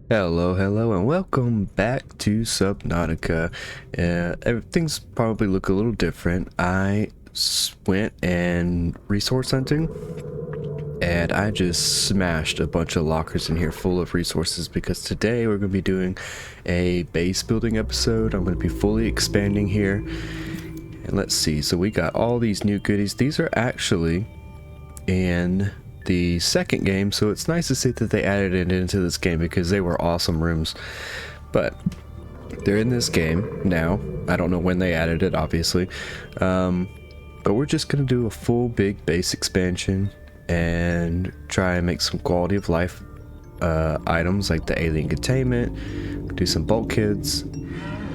Hello, and welcome back to Subnautica. Everything's probably look a little different. Went and resource hunting, and I just smashed a bunch of lockers in here full of resources because today we're going to be doing a base building episode. I'm going to be fully expanding here. And let's see, so we got all these new goodies. These are actually in the second game, so it's nice to see that they added it into this game because they were awesome rooms. But they're in this game now. I don't know when they added it, obviously, but we're just gonna do a full big base expansion and try and make some quality of life items like the alien containment, do some bulkheads,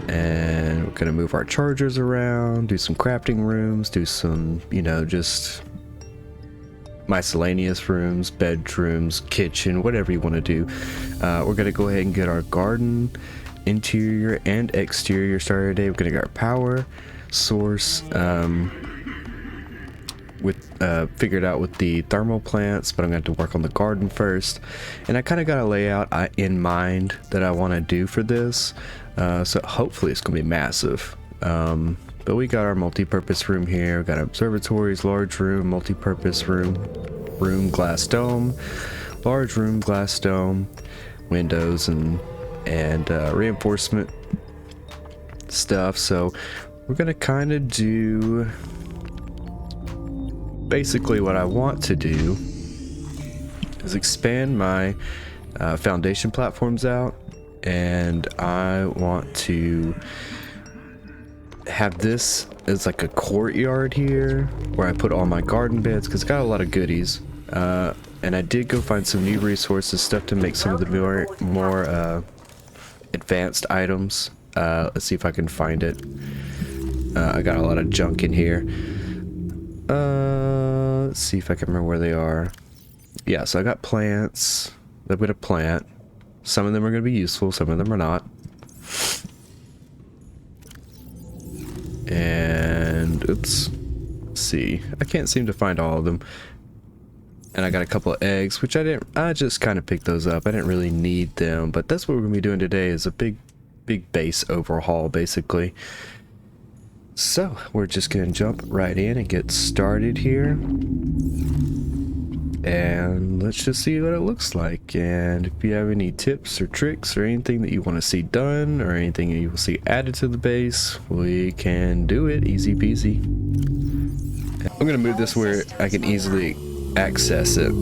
and we're gonna move our chargers around, do some crafting rooms, do some, just miscellaneous rooms, bedrooms, kitchen, whatever you want to do. We're going to go ahead and get our garden interior and exterior started today. We're going to get our power source figured out with the thermal plants, but I'm going to have to work on the garden first. And I kind of got a layout in mind that I want to do for this, so hopefully it's going to be massive. But we got our multi-purpose room here. We got observatories, large room, multi-purpose room, glass dome, large room, glass dome, windows, and reinforcement stuff. So we're gonna kind of do basically what I want to do is expand my foundation platforms out, and I want to have this as like a courtyard here where I put all my garden beds because it's got a lot of goodies, and I did go find some new resources, stuff to make some of the more advanced items. Let's see if I can find it. I got a lot of junk in here. Let's see if I can remember where they are. Yeah, so I got plants that I'm gonna plant. Some of them are gonna be useful, some of them are not. And oops, let's see, I can't seem to find all of them. And I got a couple of eggs, which I just kind of picked those up. I didn't really need them, but that's what we're gonna be doing today, is a big base overhaul basically. So we're just gonna jump right in and get started here, and let's just see what it looks like. And if you have any tips or tricks or anything that you want to see done or anything you will see added to the base, we can do it easy peasy. I'm gonna move this where I can easily access it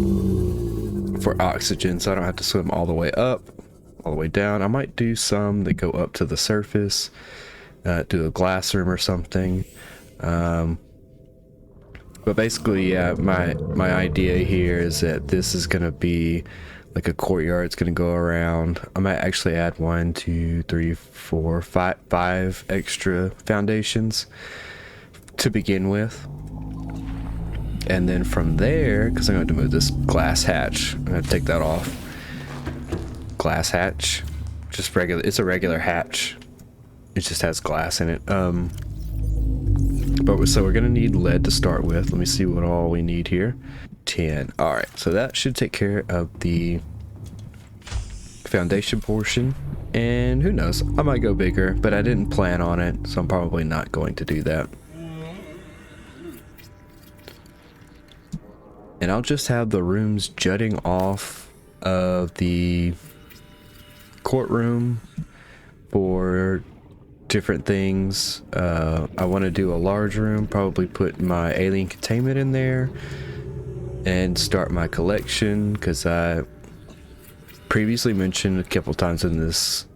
for oxygen, so I don't have to swim all the way up, all the way down. I might do some that go up to the surface, do a glass room or something. But basically, yeah, my idea here is that this is gonna be like a courtyard. It's gonna go around. I might actually add 1, 2, 3, 4, 5 extra foundations to begin with, and then from there, because I'm going to move this glass hatch, I'm gonna take that off. Glass hatch, just regular. It's a regular hatch. It just has glass in it. So we're gonna need lead to start with. Let me see what all we need here. 10. All right, so that should take care of the foundation portion. And who knows, I might go bigger, but I didn't plan on it, so I'm probably not going to do that. And I'll just have the rooms jutting off of the courtroom for different things. I want to do a large room, probably put my alien containment in there and start my collection, because I previously mentioned a couple times in this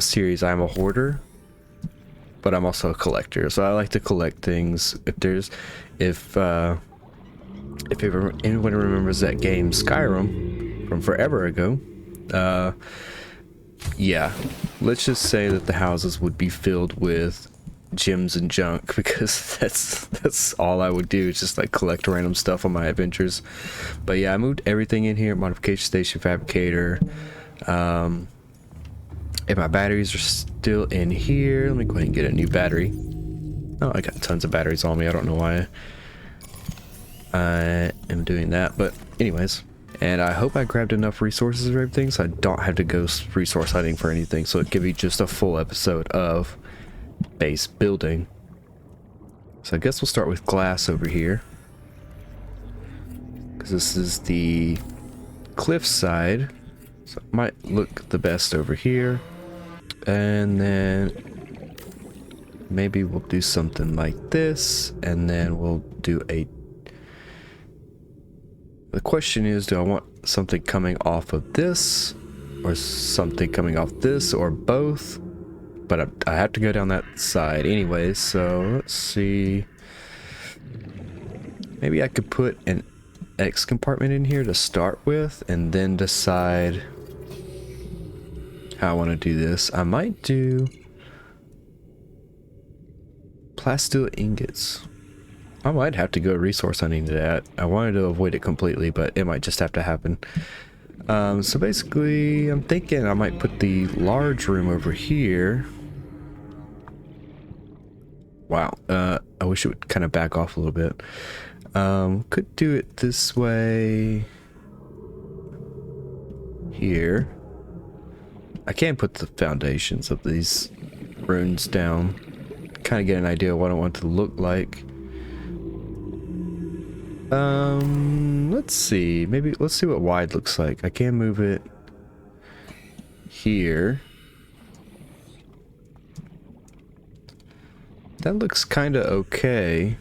series I'm a hoarder, but I'm also a collector, so I like to collect things. If anyone remembers that game Skyrim from forever ago, yeah, let's just say that the houses would be filled with gems and junk, because that's all I would do, is just like collect random stuff on my adventures. But yeah, I moved everything in here: modification station, fabricator, and my batteries are still in here. Let me go ahead and get a new battery. Oh, I got tons of batteries on me. I don't know why I am doing that, but anyways. And I hope I grabbed enough resources or everything so I don't have to go resource hunting for anything. So it could be just a full episode of base building. So I guess we'll start with glass over here, because this is the cliff side. So it might look the best over here. And then maybe we'll do something like this, and then we'll do a... The question is, do I want something coming off of this, or something coming off this, or both? But I have to go down that side anyway, so let's see. Maybe I could put an X compartment in here to start with, and then decide how I want to do this. I might do plasteel ingots. I might have to go resource hunting to that. I wanted to avoid it completely, but it might just have to happen. So basically, I'm thinking I might put the large room over here. Wow, I wish it would kind of back off a little bit. Could do it this way. Here. I can put the foundations of these runes down. Kind of get an idea of what I want it to look like. Let's see. Maybe let's see what wide looks like. I can move it here. That looks kind of okay.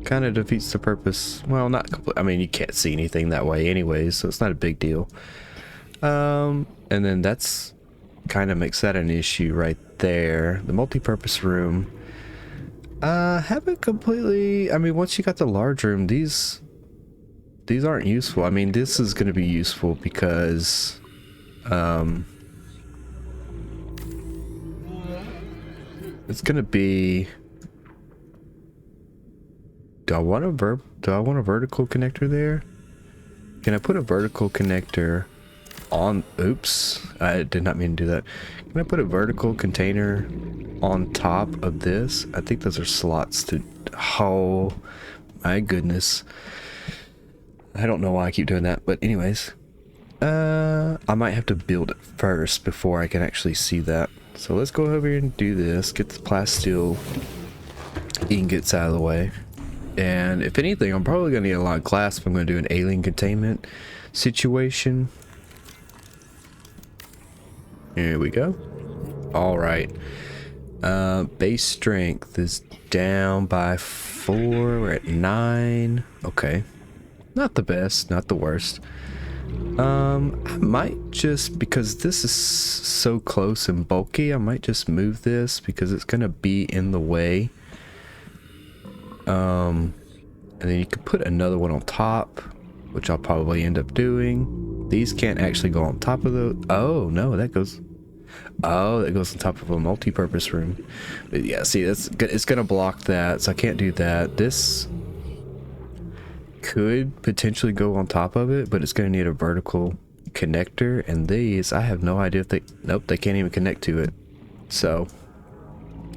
Kind of defeats the purpose. Well, not complete. I mean, you can't see anything that way anyways, so it's not a big deal. And then that's kind of makes that an issue right there. The multi-purpose room. Haven't completely... I mean, once you got the large room, these aren't useful. I mean, this is going to be useful because... it's going to be... Do I want a vertical connector there? Can I put a vertical connector on... Oops, I did not mean to do that. Can I put a vertical container on top of this? I think those are slots to... Oh my goodness. I don't know why I keep doing that, but anyways. I might have to build it first before I can actually see that. So let's go over here and do this. Get the plasteel ingots out of the way. And if anything, I'm probably going to need a lot of glass if I'm going to do an alien containment situation. Here we go. Alright. Base strength is down by 4. We're at 9. Okay. Not the best, not the worst. I might just, because this is so close and bulky, I might just move this because it's going to be in the way. And then you could put another one on top, which I'll probably end up doing. These can't actually go on top of the... Oh, no, that goes... Oh, that goes on top of a multi-purpose room. But yeah, see, it's going to block that, so I can't do that. This could potentially go on top of it, but it's going to need a vertical connector, and these, I have no idea if they... Nope, they can't even connect to it. So,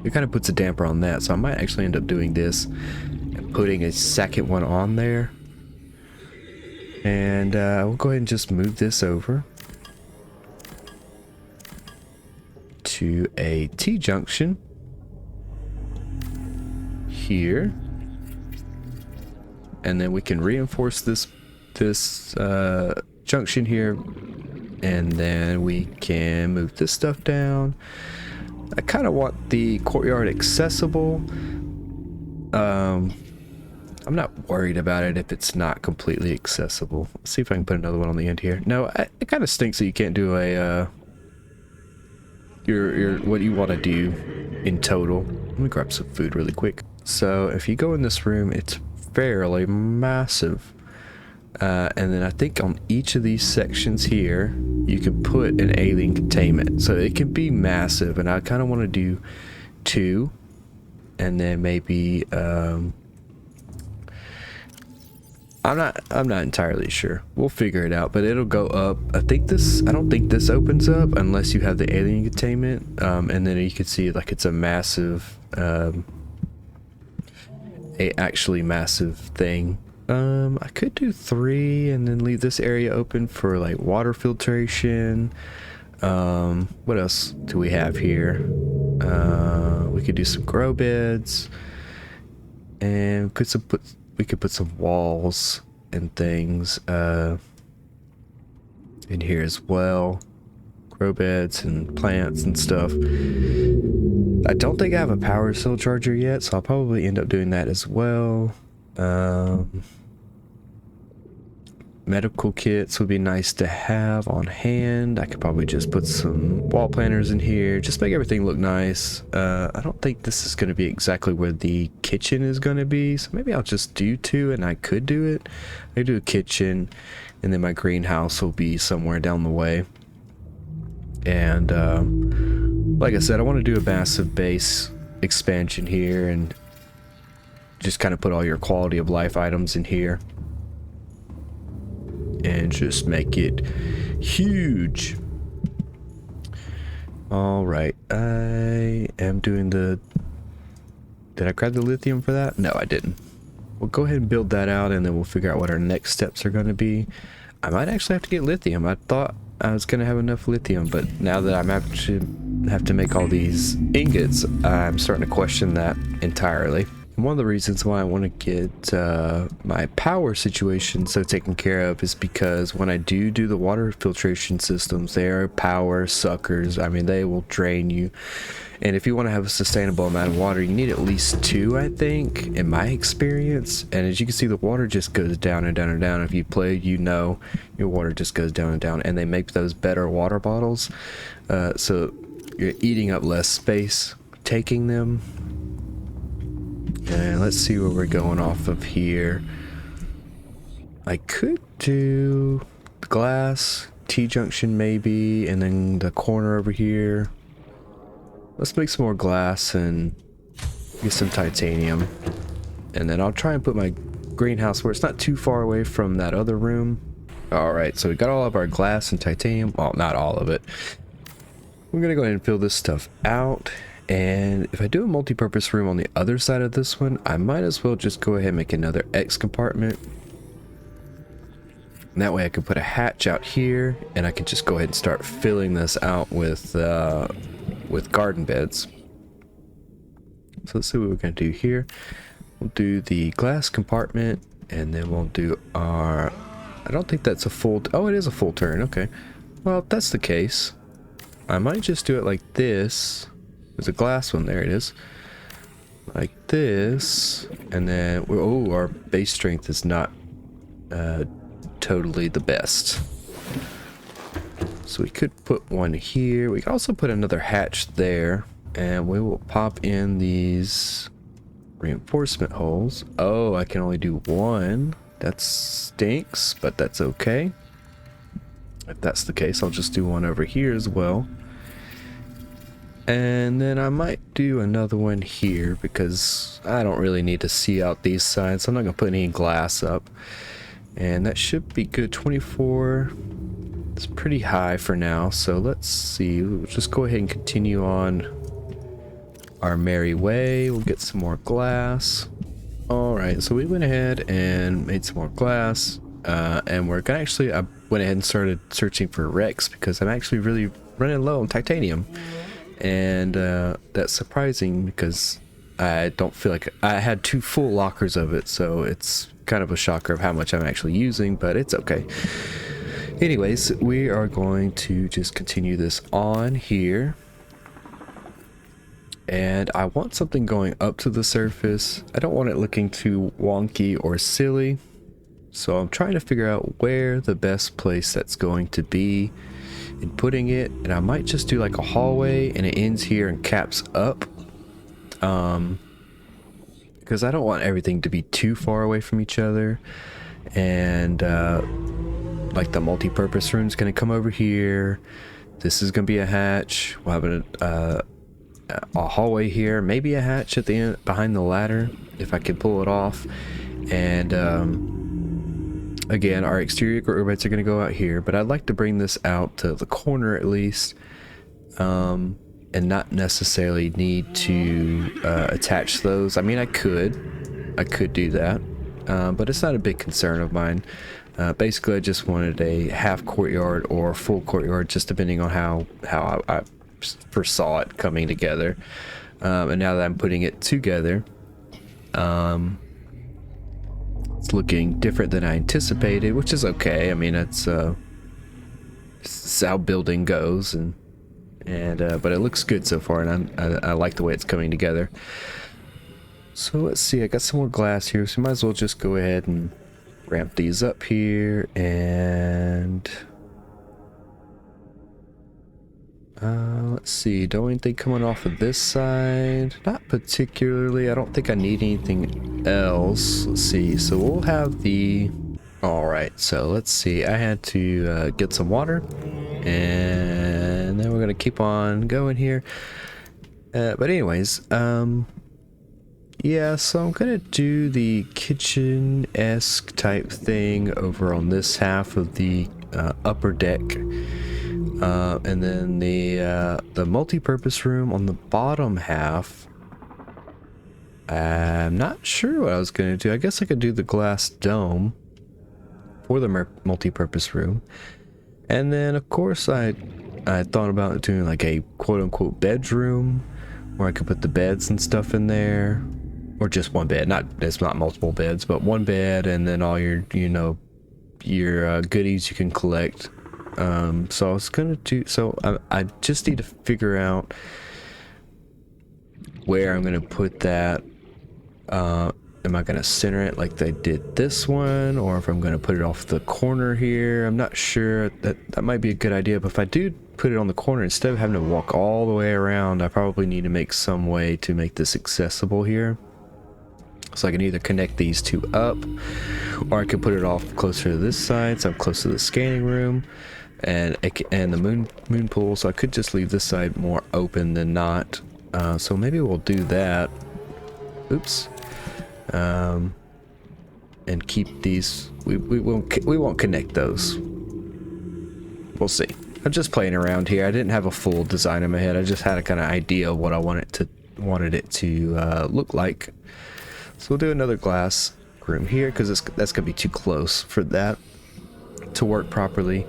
it kind of puts a damper on that, so I might actually end up doing this and putting a second one on there. And we'll go ahead and just move this over to a T-junction here, and then we can reinforce this junction here, and then we can move this stuff down. I kind of want the courtyard accessible. I'm not worried about it if it's not completely accessible. Let's see if I can put another one on the end here. No, it kind of stinks that you can't do a your what you want to do in total. Let me grab some food really quick. So if you go in this room, it's fairly massive. And then I think on each of these sections here, you can put an alien containment. So it can be massive, and I kind of want to do 2. And then maybe, I'm not entirely sure. We'll figure it out, but it'll go up. I don't think this opens up unless you have the alien containment. And then you can see like it's a massive, actually massive thing. I could do 3 and then leave this area open for like water filtration. What else do we have here? We could do some grow beds, and we could put some walls and things in here as well. Grow beds and plants and stuff. I don't think I have a power cell charger yet, so I'll probably end up doing that as well. Medical kits would be nice to have on hand. I could probably just put some wall planters in here, just make everything look nice. I don't think this is going to be exactly where the kitchen is going to be, so maybe I'll just do 2, and I could do it. I could do a kitchen, and then my greenhouse will be somewhere down the way. And like I said, I want to do a massive base expansion here and just kind of put all your quality of life items in here and just make it huge. All right, I am doing the... Did I grab the lithium for that? No, I didn't. We'll go ahead and build that out, and then we'll figure out what our next steps are going to be. I might actually have to get lithium. I thought I was going to have enough lithium, but now that I'm actually have to make all these ingots, I'm starting to question that entirely. And one of the reasons why I want to get my power situation so taken care of is because when I do the water filtration systems, they are power suckers. I mean, they will drain you. And if you want to have a sustainable amount of water, you need at least 2, I think, in my experience. And as you can see, the water just goes down and down and down. If you play, you know your water just goes down and down. And they make those better water bottles, so you're eating up less space taking them. And let's see where we're going off of here. I could do the glass, T-junction maybe, and then the corner over here. Let's make some more glass and get some titanium. And then I'll try and put my greenhouse where it's not too far away from that other room. Alright, so we got all of our glass and titanium. Well, not all of it. We're going to go ahead and fill this stuff out. And if I do a multi-purpose room on the other side of this one, I might as well just go ahead and make another X compartment. And that way I can put a hatch out here, and I can just go ahead and start filling this out with garden beds. So let's see what we're going to do here. We'll do the glass compartment, and then we'll do our... I don't think that's a full... Oh, it is a full turn. Okay. Well, if that's the case, I might just do it like this. There's a glass one. There it is. Like this. And then... Oh, our base strength is not totally the best. So we could put one here. We could also put another hatch there. And we will pop in these reinforcement holes. Oh, I can only do 1. That stinks, but that's okay. If that's the case, I'll just do 1 over here as well. And then I might do another one here because I don't really need to see out these sides. So I'm not going to put any glass up. And that should be good. 24. It's pretty high for now. So let's see. We'll just go ahead and continue on our merry way. We'll get some more glass. Alright, so we went ahead and made some more glass. And we're gonna actually, I went ahead and started searching for Rex because I'm actually really running low on titanium. And that's surprising because I don't feel like I had 2 full lockers of it, so it's kind of a shocker of how much I'm actually using, but it's okay. Anyways, we are going to just continue this on here. And I want something going up to the surface. I don't want it looking too wonky or silly. So I'm trying to figure out where the best place that's going to be in putting it. And I might just do like a hallway and it ends here and caps up. Because I don't want everything to be too far away from each other. And like the multi-purpose room is going to come over here. This is going to be a hatch. We'll have a hallway here, maybe a hatch at the end behind the ladder if I can pull it off. And again, our exterior grow beds are going to go out here, but I'd like to bring this out to the corner at least, and not necessarily need to attach those. I mean, I could do that. but it's not a big concern of mine. Basically, I just wanted a half courtyard or full courtyard, just depending on how I foresaw it coming together. And now that I'm putting it together, it's looking different than I anticipated, which is okay. I mean, it's how building goes, but it looks good so far, and I like the way it's coming together. So let's see, I got some more glass here, so might as well just go ahead and ramp these up here, and let's see, don't anything coming off of this side? Not particularly. I don't think I need anything else. Let's see, so we'll have the... Alright, so let's see, I had to get some water, and then we're gonna keep on going here. But anyways, yeah, so I'm gonna do the kitchen-esque type thing over on this half of the upper deck, and then the multi-purpose room on the bottom half. I'm not sure what I was gonna do. I guess I could do the glass dome for the multi-purpose room, and then of course I thought about doing like a quote-unquote bedroom where I could put the beds and stuff in there. Or just one bed, it's not multiple beds, but one bed, and then all your, you know, your goodies you can collect. So I was gonna do, I just need to figure out where I'm gonna put that. Am I gonna center it like they did this one, or if I'm gonna put it off the corner here? I'm not sure. That might be a good idea, but if I do put it on the corner, instead of having to walk all the way around, I probably need to make some way to make this accessible here. So I can either connect these two up, or I can put it off closer to this side, so I'm close to the scanning room and the moon pool. So I could just leave this side more open than not. So maybe we'll do that. Oops. And keep these. We won't connect those. We'll see. I'm just playing around here. I didn't have a full design in my head. I just had a kind of idea of what I wanted it to look like. So we'll do another glass room here, because that's gonna be too close for that to work properly.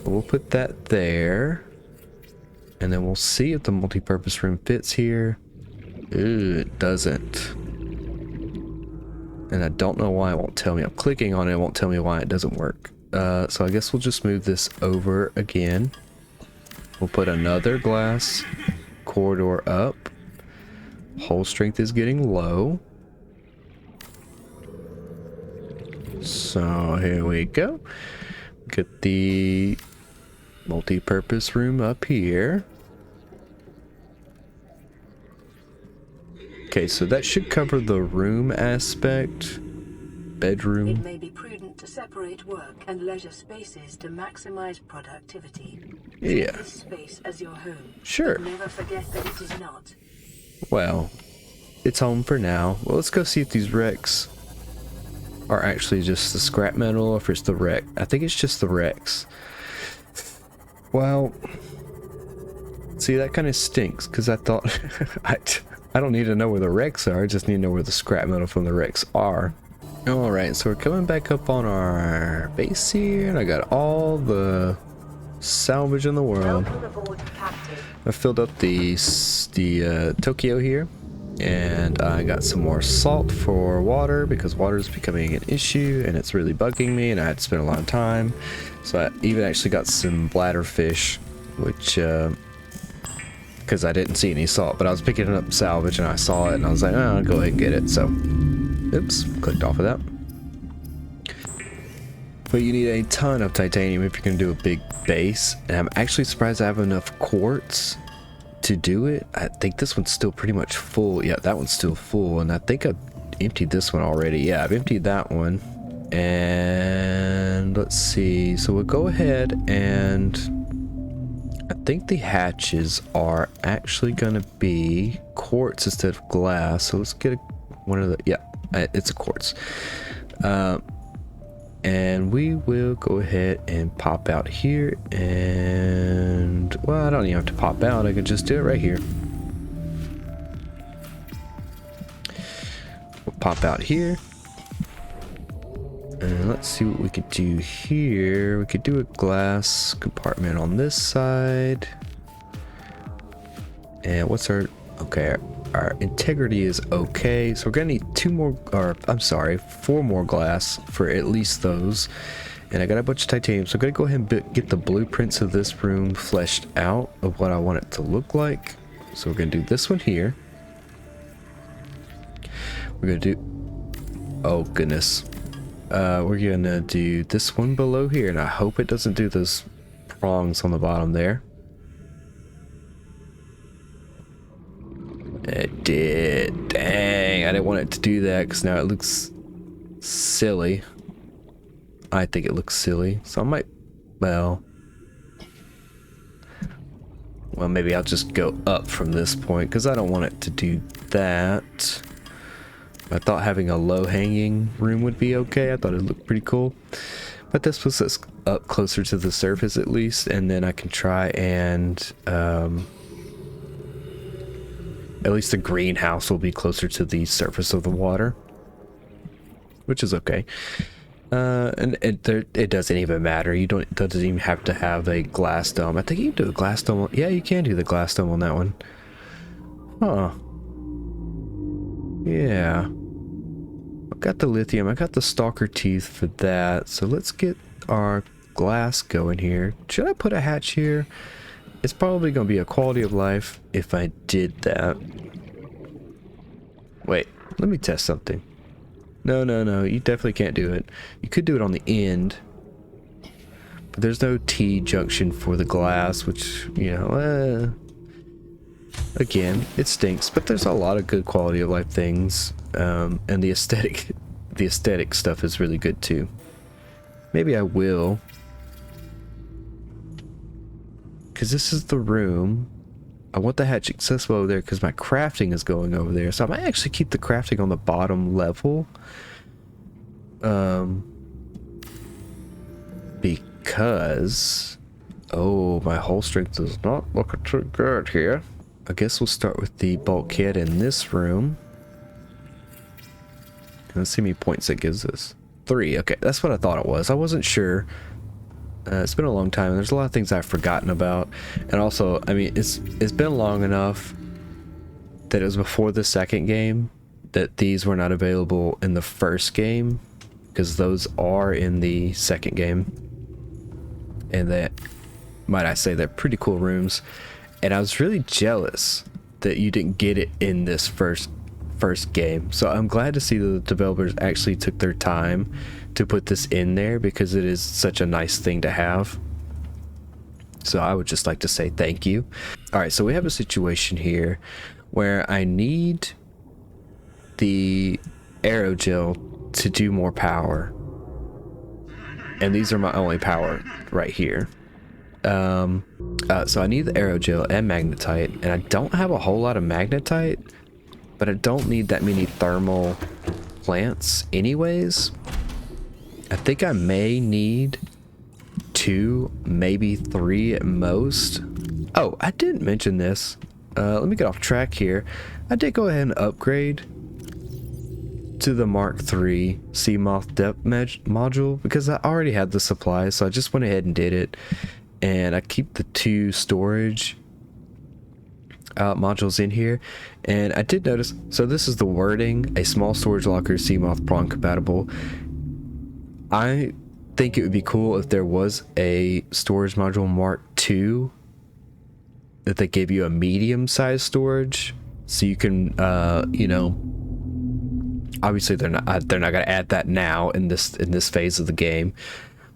But we'll put that there, and then we'll see if the multi-purpose room fits here. Ooh, it doesn't, and I don't know why it won't tell me. I'm clicking on it, it won't tell me why it doesn't work. So I guess we'll just move this over again. We'll put another glass corridor up. Hull strength is getting low. So here we go. Get the multi-purpose room up here. Okay, so that should cover the room aspect. Bedroom. It may be prudent to separate work and leisure spaces to maximize productivity. Yeah. Treat this space as your home. Sure. But never forget that it is not. Well, it's home for now. Well, let's go see if these wrecks are actually just the scrap metal, or if it's the wreck. I think it's just the wrecks. Well, see, that kind of stinks, because I thought I don't need to know where the wrecks are, I just need to know where the scrap metal from the wrecks are. Alright, so we're coming back up on our base here, and I got all the salvage in the world. I filled up the Tokyo here, and I got some more salt for water, because water is becoming an issue and it's really bugging me, and I had to spend a lot of time. So I even actually got some bladder fish, which because I didn't see any salt, but I was picking up salvage and I saw it and I was like, oh, I'll go ahead and get it. So oops, clicked off of that. But you need a ton of titanium if you're gonna do a big base, and I'm actually surprised I have enough quartz to do it. I think this one's still pretty much full. Yeah, that one's still full, and I think I've emptied this one already. Yeah, I've emptied that one. And let's see, so we'll go ahead, and I think the hatches are actually gonna be quartz instead of glass. So let's get one of the, yeah, it's a quartz. And we will go ahead and pop out here, and well, I don't even have to pop out, I can just do it right here. We'll pop out here, let's see what we could do here. We could do a glass compartment on this side. And what's our... Okay, our integrity is okay. So we're gonna need 2 more, or I'm sorry, 4 more glass for at least those. And I got a bunch of titanium, so I'm gonna go ahead and get the blueprints of this room fleshed out of what I want it to look like. So we're gonna do this one here. We're gonna do... Oh goodness. We're gonna do this one below here, and I hope it doesn't do those prongs on the bottom there. It did. Dang, I didn't want it to do that because now it looks silly. I think it looks silly, so I might, well, maybe I'll just go up from this point because I don't want it to do that. I thought having a low-hanging room would be okay. I thought it looked pretty cool, but this puts us up closer to the surface at least, and then I can try and at least the greenhouse will be closer to the surface of the water, which is okay. And it doesn't even matter. It doesn't even have to have a glass dome. I think you can do a glass dome. Yeah, you can do the glass dome on that one. Huh. Yeah. I got the lithium. I got the stalker teeth for that. So let's get our glass going here. Should I put a hatch here? It's probably going to be a quality of life if I did that. Wait, let me test something. No, you definitely can't do it. You could do it on the end, but there's no T-junction for the glass, which, you know, again, it stinks, but there's a lot of good quality of life things, and the aesthetic stuff is really good too. Maybe I will, because this is the room. I want the hatch accessible over there because my crafting is going over there. So I might actually keep the crafting on the bottom level. Because... Oh, my hull strength is not looking too good here. I guess we'll start with the bulkhead in this room. Let's see how many points it gives us. 3. Okay, that's what I thought it was. I wasn't sure. It's been a long time, and there's a lot of things I've forgotten about. And also, I mean, it's been long enough that it was before the second game that these were not available in the first game, because those are in the second game. And that, might I say, they're pretty cool rooms. And I was really jealous that you didn't get it in this first game. So I'm glad to see that the developers actually took their time to put this in there, because it is such a nice thing to have. So I would just like to say thank you. Alright, so we have a situation here where I need the aerogel to do more power. And these are my only power right here. So I need the aerogel and magnetite, and I don't have a whole lot of magnetite, but I don't need that many thermal plants anyways. I think I may need 2, maybe 3 at most. Oh, I didn't mention this. Let me get off track here. I did go ahead and upgrade to the Mark III Seamoth depth module because I already had the supplies, so I just went ahead and did it. And I keep the 2 storage modules in here, and I did notice, so this is the wording: a small storage locker, Seamoth prong compatible. I think it would be cool if there was a storage module Mark II that they gave you a medium-sized storage, so you can, you know, obviously they're not going to add that now in this phase of the game,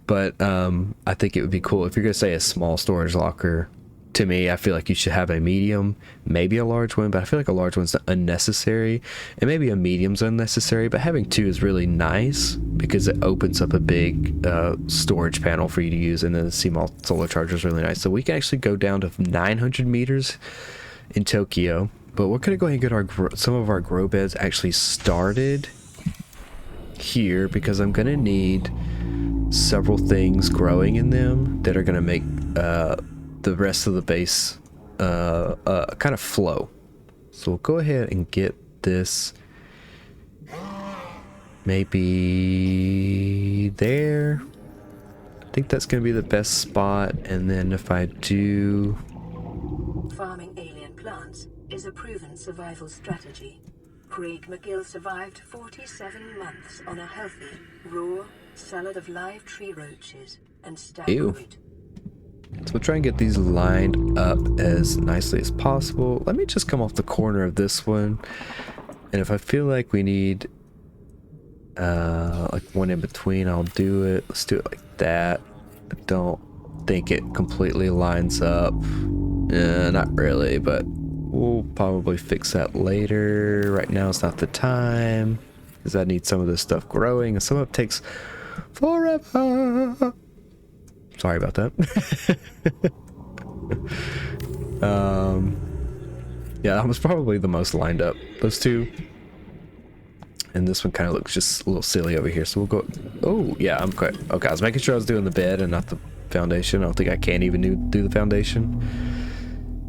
but I think it would be cool if you're going to say a small storage locker. To me, I feel like you should have a medium, maybe a large one, but I feel like a large one's unnecessary, and maybe a medium's unnecessary, but having 2 is really nice because it opens up a big storage panel for you to use, and then the Seamoth solar charger is really nice. So we can actually go down to 900 meters in Tokyo, but we're going to go ahead and get some of our grow beds actually started here, because I'm going to need several things growing in them that are going to make the rest of the base kind of flow. So we'll go ahead and get this maybe there. I think that's gonna be the best spot. And then if I do, Farming alien plants is a proven survival strategy. Craig McGill survived 47 months on a healthy, raw salad of live tree roaches and stag ew. fruit. So we'll try and get these lined up as nicely as possible. Let me just come off the corner of this one. And if I feel like we need like one in between, I'll do it. Let's do it like that. I don't think it completely lines up. Not really, but we'll probably fix that later. Right now it's not the time, because I need some of this stuff growing, and some of it takes forever. Sorry about that. Yeah, that was probably the most lined up. Those two. And this one kind of looks just a little silly over here. So we'll go. Oh, yeah, I'm quite. Okay, I was making sure I was doing the bed and not the foundation. I don't think I can even do the foundation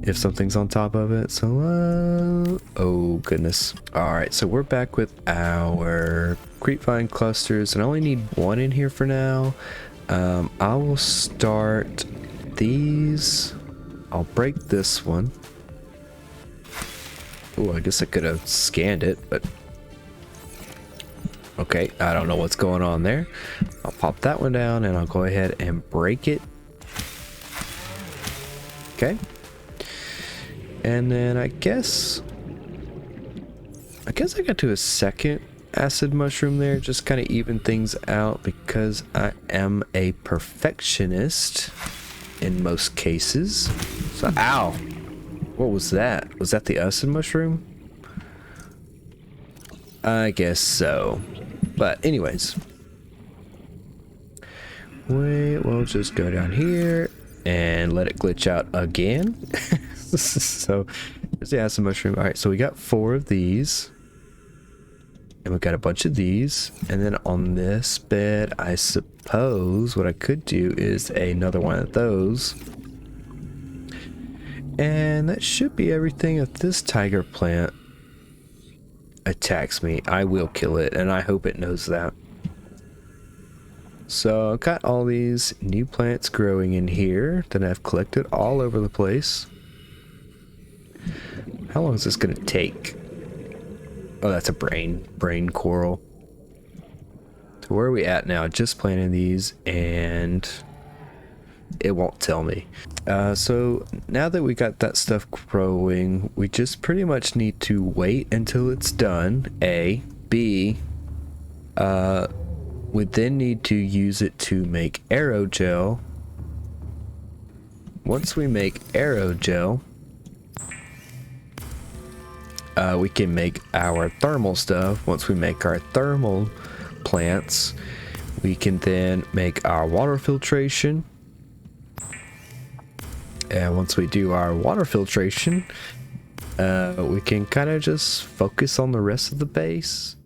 if something's on top of it. So, oh, goodness. All right, so we're back with our creepvine clusters. And I only need one in here for now. I will start these. I'll break this one. Oh, I guess I could have scanned it, but okay, I don't know what's going on there. I'll pop that one down and I'll go ahead and break it. Okay. And then I guess I got to a second acid mushroom there, just kind of even things out because I am a perfectionist in most cases. So, ow. What was that? Was that the acid mushroom? I guess so. But anyways, we'll just go down here and let it glitch out again. So there's the acid mushroom. All right, so we got 4 of these, and we got a bunch of these. And then on this bed, I suppose what I could do is another one of those. And that should be everything. If this tiger plant attacks me, I will kill it, and I hope it knows that. So I've got all these new plants growing in here that I've collected all over the place. How long is this gonna take? Oh, that's a brain coral. So where are we at now? Just planting these, and it won't tell me. So now that we got that stuff growing, we just pretty much need to wait until it's done. A. B. We then need to use it to make aerogel. Once we make aerogel, we can make our thermal stuff. Once we make our thermal plants, we can then make our water filtration. And once we do our water filtration, we can kind of just focus on the rest of the base.